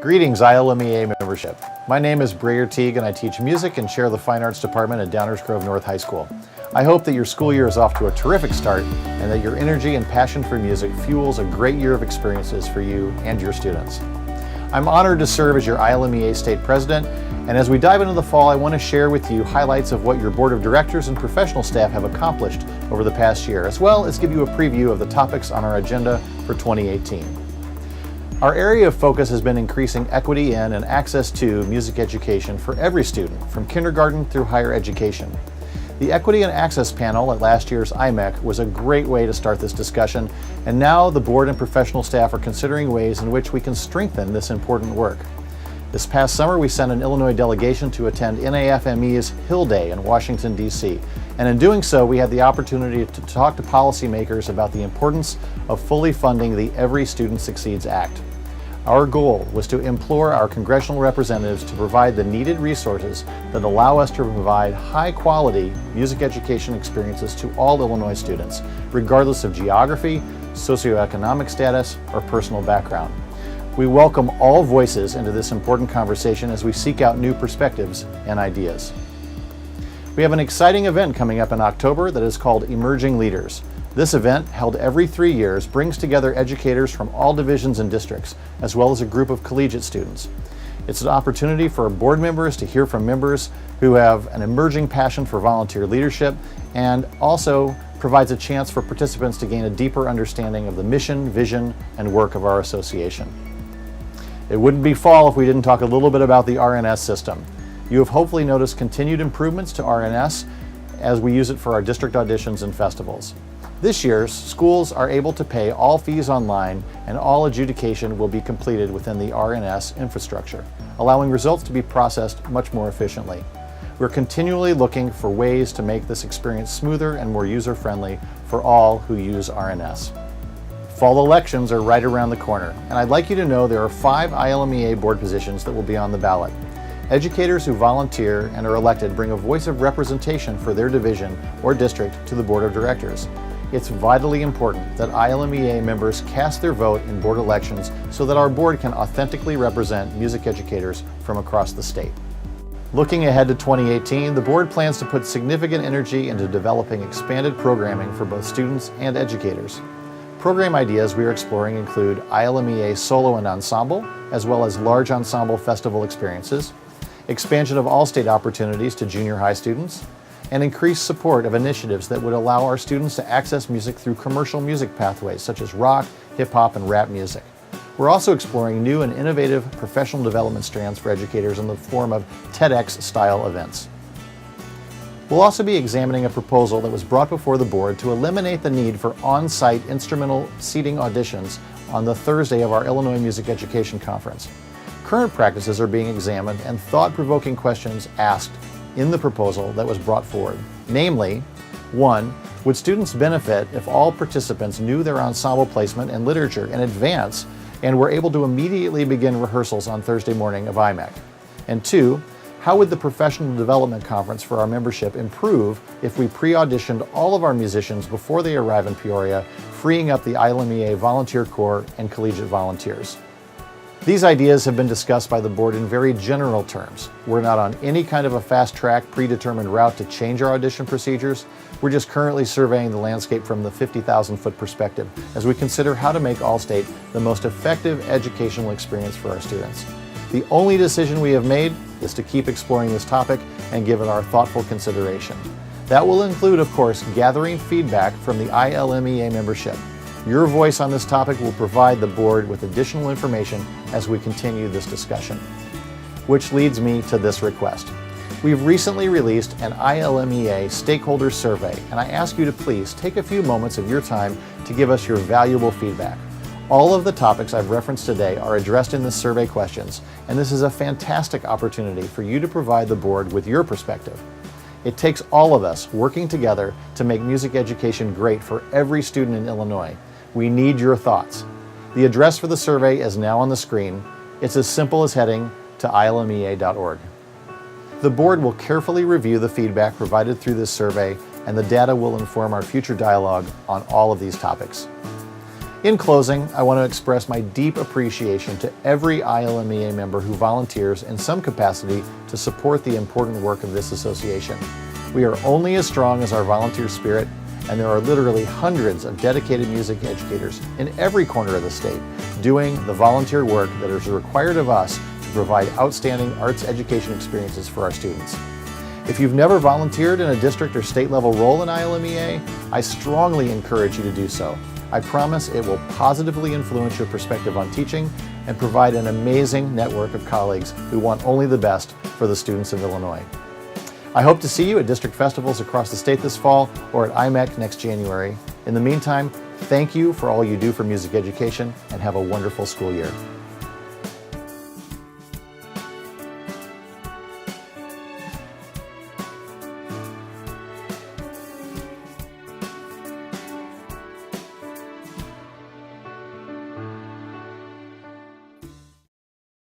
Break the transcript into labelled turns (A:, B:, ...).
A: Greetings, ILMEA membership. My name is Brayer Teague and I teach music and chair the Fine Arts Department at Downers Grove North High School. I hope that your school year is off to a terrific start and that your energy and passion for music fuels a great year of experiences for you and your students. I'm honored to serve as your ILMEA State President, and as we dive into the fall, I want to share with you highlights of what your Board of Directors and professional staff have accomplished over the past year, as well as give you a preview of the topics on our agenda for 2018. Our area of focus has been increasing equity in and access to music education for every student, from kindergarten through higher education. The Equity and Access panel at last year's IMEC was a great way to start this discussion, and now the board and professional staff are considering ways in which we can strengthen this important work. This past summer, we sent an Illinois delegation to attend NAFME's Hill Day in Washington, D.C., and in doing so, we had the opportunity to talk to policymakers about the importance of fully funding the Every Student Succeeds Act. Our goal was to implore our congressional representatives to provide the needed resources that allow us to provide high-quality music education experiences to all Illinois students, regardless of geography, socioeconomic status, or personal background. We welcome all voices into this important conversation as we seek out new perspectives and ideas. We have an exciting event coming up in October that is called Emerging Leaders. This event, held every 3 years, brings together educators from all divisions and districts, as well as a group of collegiate students. It's an opportunity for board members to hear from members who have an emerging passion for volunteer leadership, and also provides a chance for participants to gain a deeper understanding of the mission, vision, and work of our association. It wouldn't be fall if we didn't talk a little bit about the RNS system. You have hopefully noticed continued improvements to RNS as we use it for our district auditions and festivals. This year, schools are able to pay all fees online and all adjudication will be completed within the RNS infrastructure, allowing results to be processed much more efficiently. We're continually looking for ways to make this experience smoother and more user-friendly for all who use RNS. Fall elections are right around the corner, and I'd like you to know there are 5 ILMEA board positions that will be on the ballot. Educators who volunteer and are elected bring a voice of representation for their division or district to the Board of Directors. It's vitally important that ILMEA members cast their vote in board elections so that our board can authentically represent music educators from across the state. Looking ahead to 2018, the board plans to put significant energy into developing expanded programming for both students and educators. Program ideas we are exploring include ILMEA solo and ensemble, as well as large ensemble festival experiences, expansion of all-state opportunities to junior high students, and increased support of initiatives that would allow our students to access music through commercial music pathways such as rock, hip-hop, and rap music. We're also exploring new and innovative professional development strands for educators in the form of TEDx-style events. We'll also be examining a proposal that was brought before the board to eliminate the need for on-site instrumental seating auditions on the Thursday of our Illinois Music Education Conference. Current practices are being examined and thought-provoking questions asked in the proposal that was brought forward. Namely, 1, would students benefit if all participants knew their ensemble placement and literature in advance and were able to immediately begin rehearsals on Thursday morning of IMEC? And 2, how would the professional development conference for our membership improve if we pre-auditioned all of our musicians before they arrive in Peoria, freeing up the ILMEA volunteer corps and collegiate volunteers? These ideas have been discussed by the board in very general terms. We're not on any kind of a fast-track, predetermined route to change our audition procedures. We're just currently surveying the landscape from the 50,000-foot perspective as we consider how to make Allstate the most effective educational experience for our students. The only decision we have made is to keep exploring this topic and give it our thoughtful consideration. That will include, of course, gathering feedback from the ILMEA membership. Your voice on this topic will provide the board with additional information as we continue this discussion. Which leads me to this request. We've recently released an ILMEA Stakeholder Survey, and I ask you to please take a few moments of your time to give us your valuable feedback. All of the topics I've referenced today are addressed in the survey questions, and this is a fantastic opportunity for you to provide the board with your perspective. It takes all of us working together to make music education great for every student in Illinois. We need your thoughts. The address for the survey is now on the screen. It's as simple as heading to ilmea.org. The board will carefully review the feedback provided through this survey, and the data will inform our future dialogue on all of these topics. In closing, I want to express my deep appreciation to every ILMEA member who volunteers in some capacity to support the important work of this association. We are only as strong as our volunteer spirit, and there are literally hundreds of dedicated music educators in every corner of the state doing the volunteer work that is required of us to provide outstanding arts education experiences for our students. If you've never volunteered in a district or state level role in ILMEA, I strongly encourage you to do so. I promise it will positively influence your perspective on teaching and provide an amazing network of colleagues who want only the best for the students of Illinois. I hope to see you at district festivals across the state this fall or at IMEC next January. In the meantime, thank you for all you do for music education and have a wonderful school year.